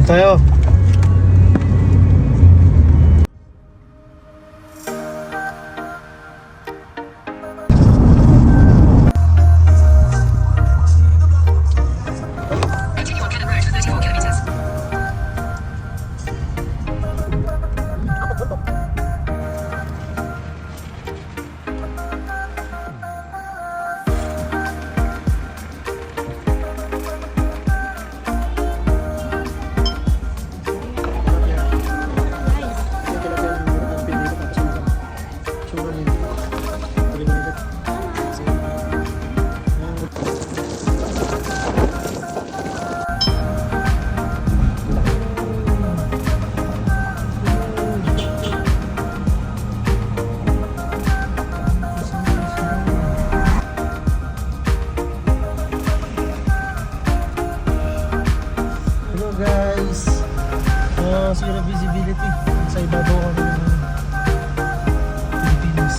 tayo. Zero visibility sa ibabaw kami ng Pilipinas.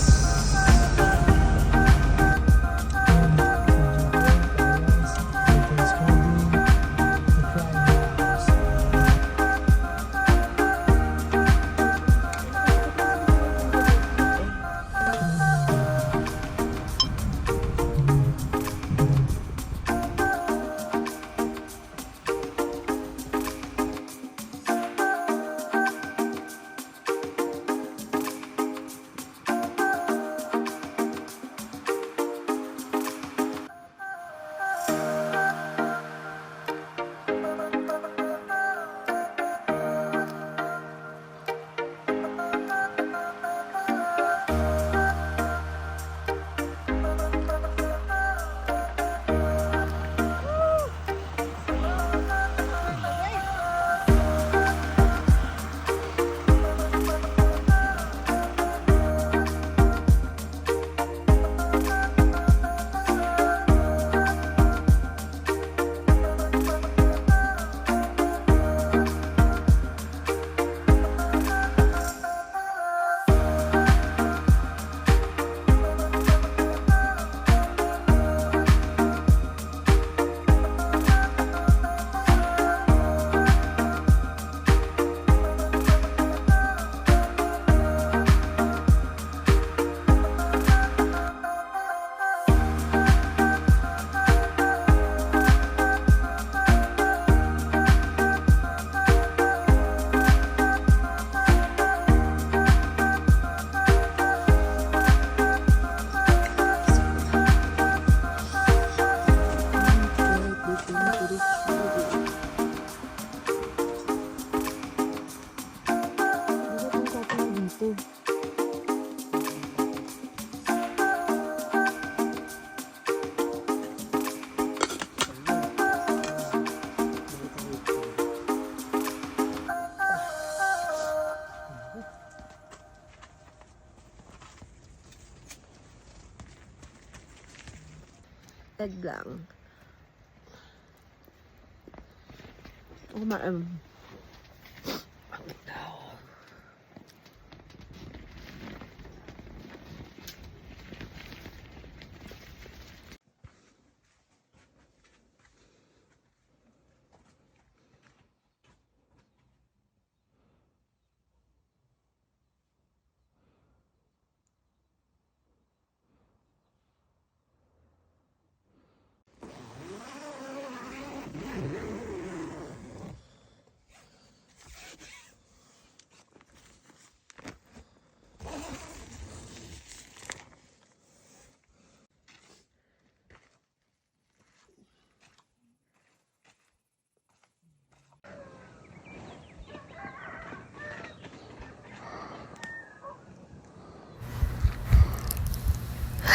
Lang.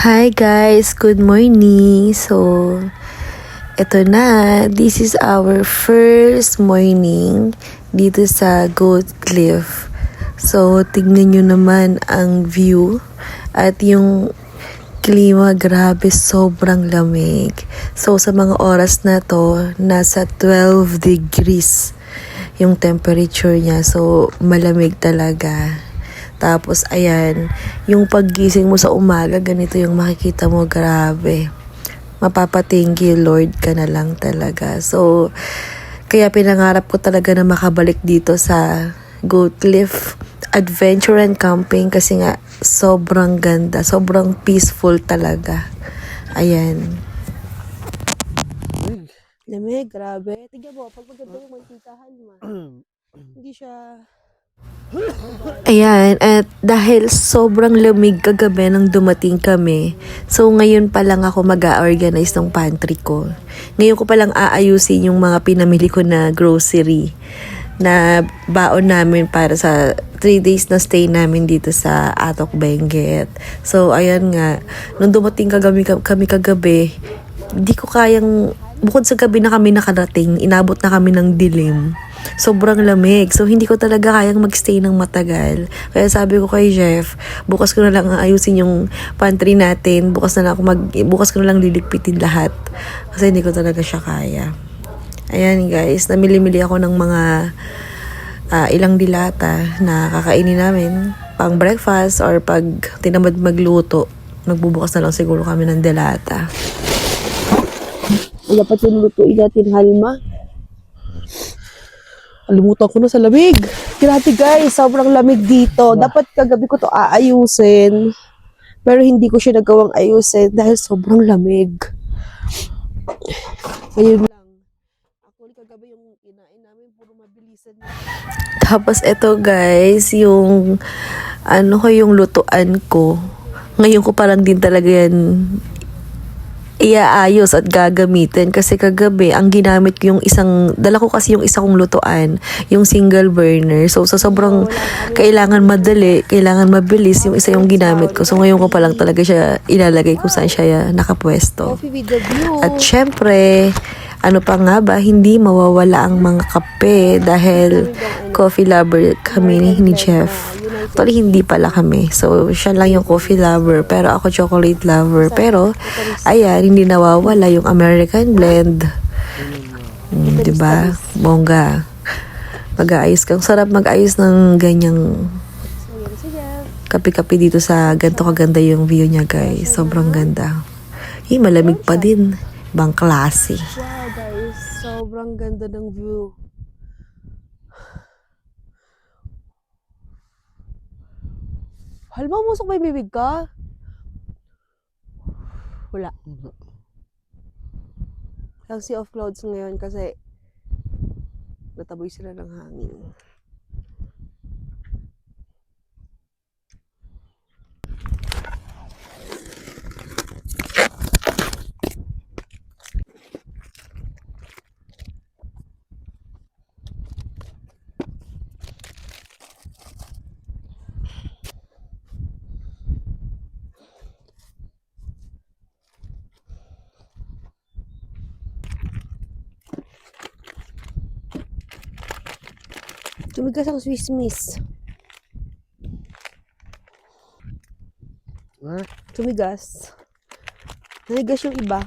Hi guys, good morning. So, eto na, this is our first morning dito sa Goat Cliff. So, tignan nyo naman ang view at yung klima, grabe, sobrang lamig. So, sa mga oras na to, nasa 12 degrees yung temperature niya. So, malamig talaga. Tapos, ayan, yung paggising mo sa umaga, ganito yung makikita mo, grabe. Mapapa-thank you, Lord, ka na lang talaga. So, Kaya pinangarap ko talaga na makabalik dito sa Goat Cliff Adventure and Camping kasi nga sobrang ganda, sobrang peaceful talaga. Ayan. Lamig, grabe. Tignan mo, pag maganda yung mantikahan mo. Hindi siya... Ayan, at dahil sobrang lamig kagabi nang dumating kami, so ngayon pa lang ako mag-a-organize ng pantry ko. Ngayon ko pa lang aayusin yung mga pinamili ko na grocery na baon namin para sa 3 days na stay namin dito sa Atok Benguet. So, ayan nga, nung dumating kami kagabi, hindi ko kayang, bukod sa gabi na kami nakarating, inabot na kami ng dilim. Sobrang lamig. So, hindi ko talaga kayang magstay ng matagal. Kaya sabi ko kay Jeff, bukas ko na lang ayusin yung pantry natin. Bukas ko na lang liligpitin lahat. Kasi hindi ko talaga siya kaya. Ayan guys, namili-mili ako ng mga ilang dilata na kakainin namin pang breakfast or pag tinamad magluto. Magbubukas na lang siguro kami ng dilata. Dapat yung lutuin natin, Halma. Alimutan ko na sa lamig. Grabe guys, sobrang lamig dito. Dapat kagabi ko to aayusin. Pero hindi ko siya nagawang ayusin dahil sobrang lamig. Ayun lang. Actually, kagabi yung kinain namin, puro mabilisan na. Tapos eto guys, yung yung lutuan ko. Ngayon ko parang din talaga yan iaayos at gagamitin kasi kagabi ang ginamit ko dala ko kasi yung isa kong lutuan, yung single burner. So sa sobrang kailangan madali, kailangan mabilis, yung isa yung ginamit ko. So ngayon ko pa lang talaga siya ilalagay kung saan siya nakapwesto. Coffee with the view. At syempre, ano pa nga ba, hindi mawawala ang mga kape dahil coffee lover kami ni Jeff. Actually, hindi pala kami. So, siya lang yung coffee lover, pero ako chocolate lover. Pero, ayan, hindi nawawala yung American blend. Diba? Bongga. Mag-aayos ka. Ang sarap mag-ayos ng ganyang kape-kape dito sa ganito kaganda yung view niya, guys. Sobrang ganda. Malamig pa din. Ibang klase. Wow guys, sobrang ganda ng view. Halma, musok may bibig ka? Wala. Ang sea of clouds ngayon kasi nataboy sila ng hangin. Tumigas ang Swiss Miss. Tumigas. Nanigas yung iba.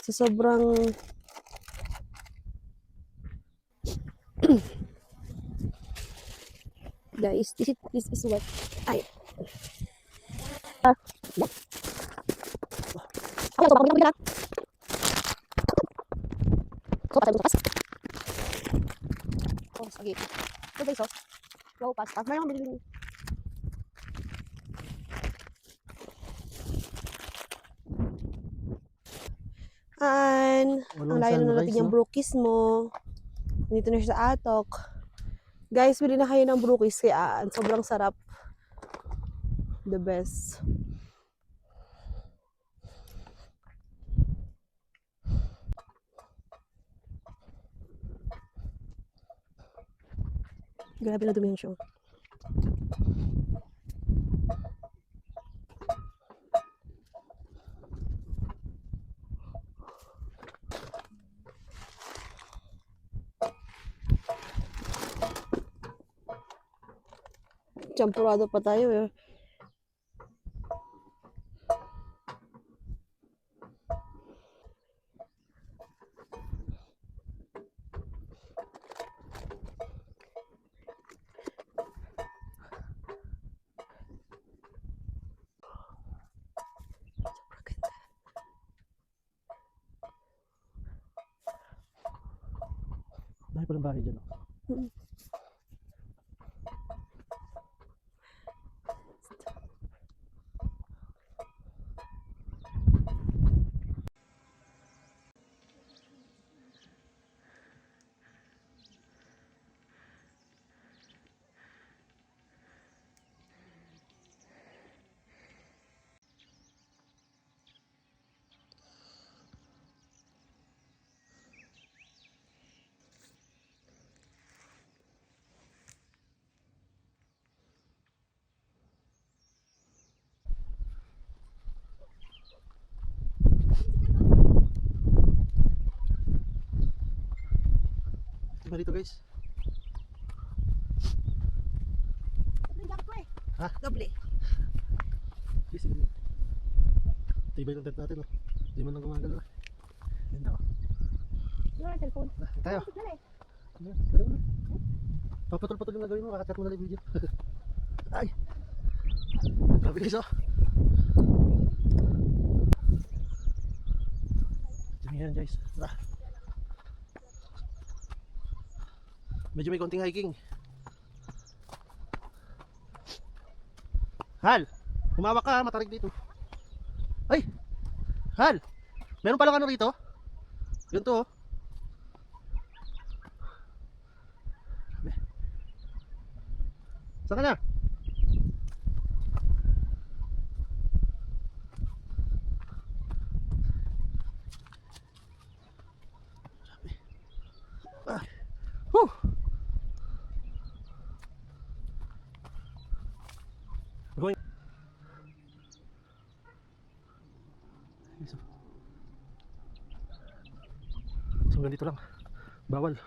Sa sobrang... Guys, this is what... Ay. Oh, sige. Ito guys, oh. Wow, pasta. Mayroon akong bilhin. Ang layo na natin yung brookies mo. Dito na siya sa Atok. Guys, bili na kayo ng brookies kay Aan. Sobrang sarap. The best. Grabe na dumi yung show. Champurado pa tayo eh. Dami palang bahay dyan. Oh. Diba dito guys? Ha? Doble. Yes, tibay ng tent natin. Oh. Hindi man lang gumagalaw. Ganda oh. Yung cellphone. Tayo. Papatol-patol yung gagawin mo. Kakakat mo na lang yung video. Ay! Grabe guys oh. Diyan yan guys. Tara. Medyo may konting hiking. Hal! Humawak ka, matarik dito. Ay! Hal! Meron palang ano rito? Yun to oh. Saan ka na? Ah. Whew! Going. So ganito lang. Bawal.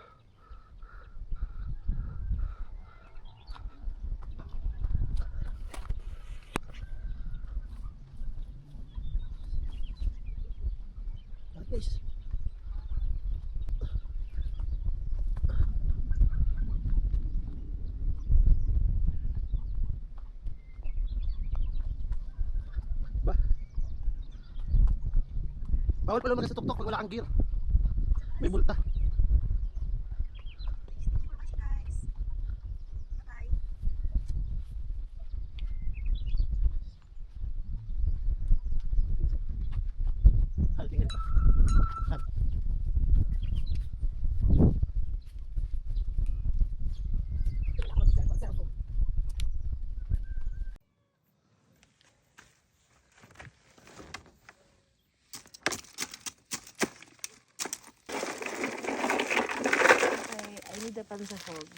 Guys. Ba? Bawal pala mag sa tuktok pag wala kang gear. May multa. Hal, tingnan pa. Hal. I need the pansahog.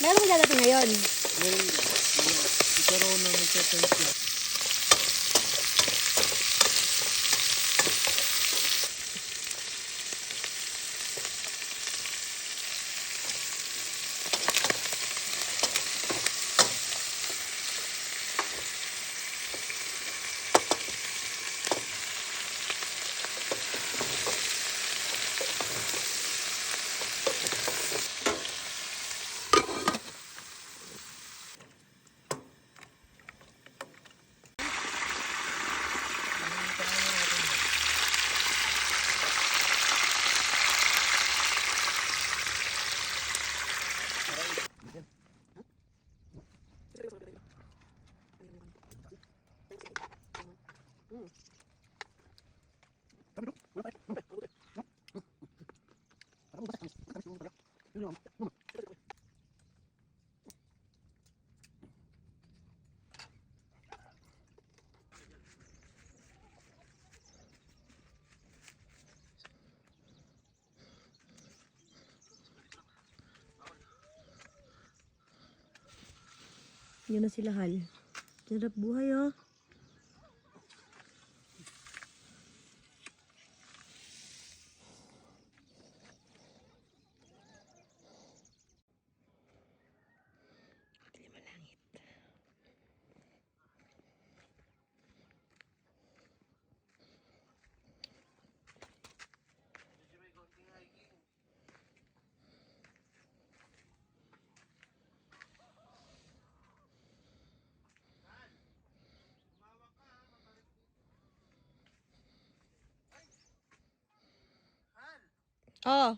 Meron mo dadating ngayon? Meron dyan. Isa raw na nagtatank yan. Yan na sila, Hal. Sarap buhay, oh. Oh.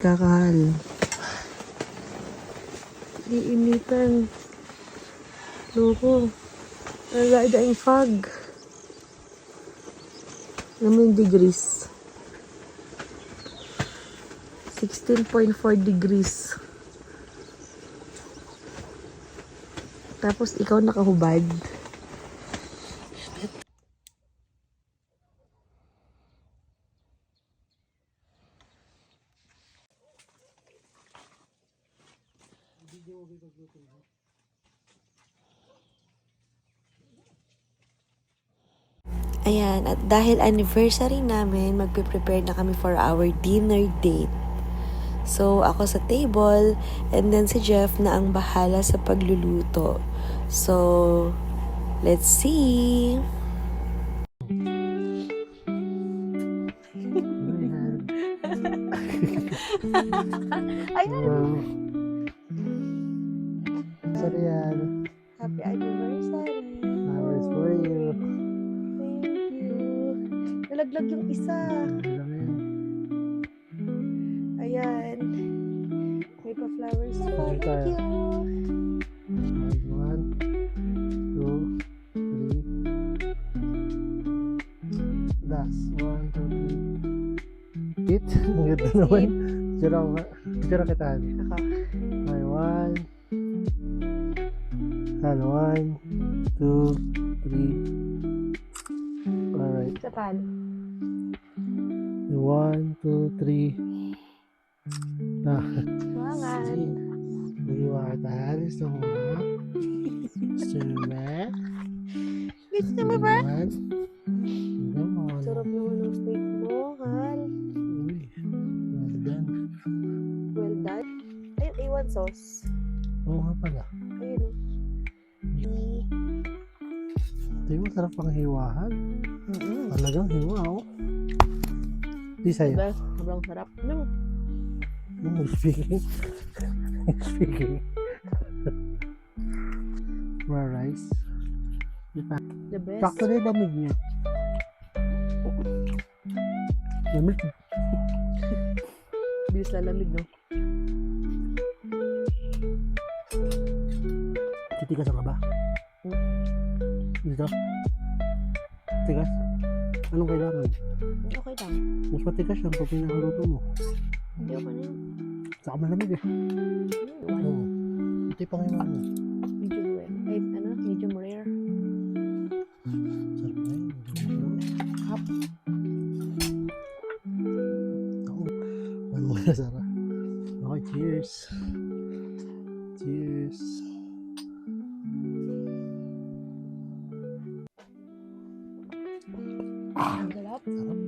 Kakahal. Iinitan. Loko. Naglaida yung fog. Alam mo yung degrees. 16.4 degrees. Tapos ikaw nakahubad. Ayan, at dahil anniversary namin, magpe-prepare na kami for our dinner date. So, ako sa table, and then si Jeff na ang bahala sa pagluluto. So, let's see! Ayun! Sorry yan. Happy anniversary! Flowers for you. Thank you! Nalaglag yung isa. Ayan. May pa-flowers pa. Thank you! One, two, three. Last. One, two, three. Eat. Ang ganda naman. Picture kita. Ako. Okay, one. And one, two, three. Alright. Sa pan. One, two, three. Wangan. Nag-iwata. Gusto mo ba? Gusto mo ba? Gusto mo ba? Gusto mo. Sarap naman ng steak mo, Hal. Uy. Well done. Well done. Ayun, A1 sauce. Oo nga pala. Ayun o. Ito yung masarap pang hiwahan. Mm-mm. Talagang hiwa, oh. Di sa'yo. Diba? Sobrang sarap. Ano? Speaking. Speaking. More rice. The best. Sakto na yung lamig niya. Lamig. Bilis lalamig, no? Titigasan ka ba? Dito? Tigas? Anong kailangan? Okay lang. Mas matigas yan pag pinakaluto mo. Hindi ako na yun. Saka malamig eh. Oo. Ito yung panginan mo. Medium rare. Ay, ano? Medium rare. Sarap na yun. Hap. Ako. Ano mo na, Sarah? Okay, cheers. Cheers. Ang sarap. Sarap.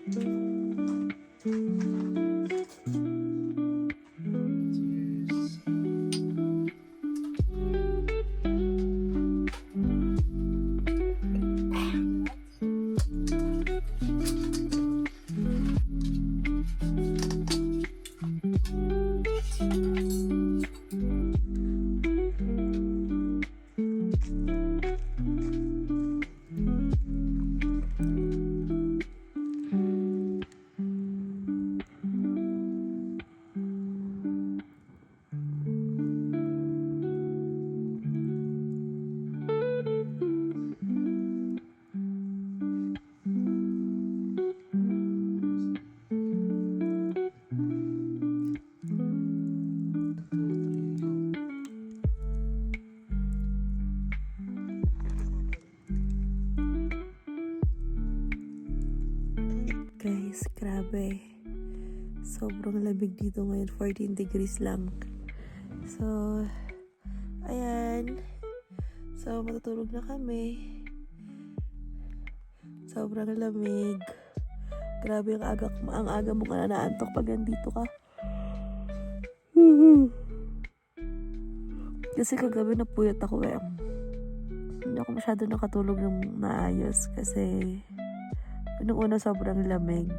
Cheers. Guys, grabe. Sobrang lamig dito ngayon. 14 degrees lang. So, ayan. So, matutulog na kami. Sobrang lamig. Grabe ang aga mong naantok pag nandito ka. Kasi kagabi napuyat ako eh. Hindi ako masyado nakatulog ng maayos kasi nung una sobrang lamig.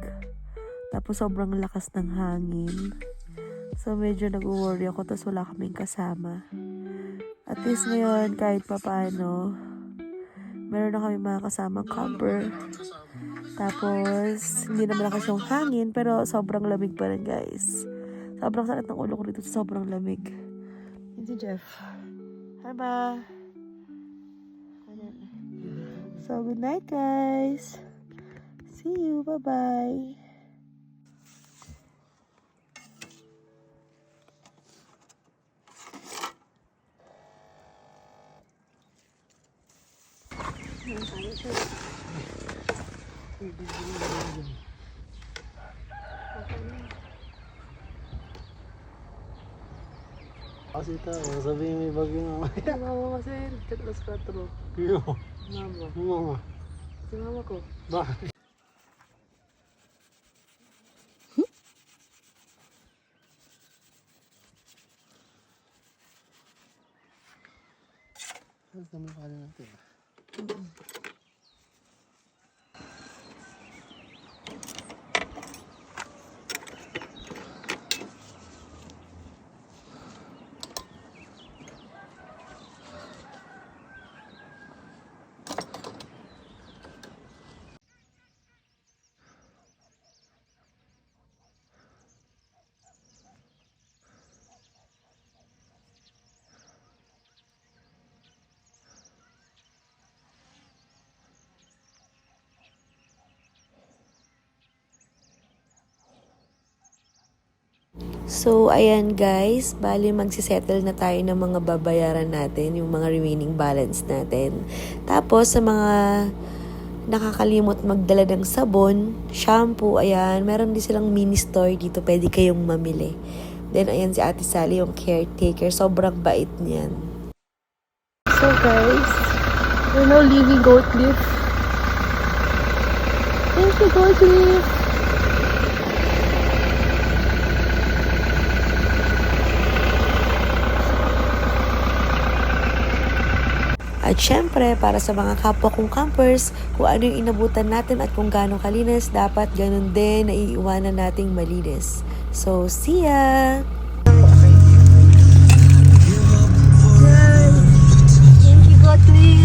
Tapos sobrang lakas ng hangin. So medyo nag-worry ako tapos wala kaming kasama. At least ngayon kahit papaano meron na kami mga kasamang camper. Tapos hindi naman lakas yung hangin pero sobrang lamig pa rin guys. Sobrang sakit ng ulo ko dito sa sobrang lamig. Hindi Jeff. Hi ba? So good night guys. See you. Bye-bye. Kasi ito, sabihin may bagyo nga. Mama kasi, chat alas 4. Iyo. Mama. Mama. Si mama ko. Bakit? Ang dami pala natin. So, ayan guys, bali magsisettle na tayo ng mga babayaran natin, yung mga remaining balance natin. Tapos, sa mga nakakalimot magdala ng sabon, shampoo, ayan, meron din silang mini store dito, pwede kayong mamili. Then, ayan si Ate Sally, yung caretaker, sobrang bait niyan. So guys, we're now leaving Goat Cliff. Thank you, Goldie. At syempre, para sa mga kapwa kong campers, kung ano yung inabutan natin at kung gaano kalinis, dapat ganun din na iiwanan nating malinis. So, see ya! Thank you, Goldie.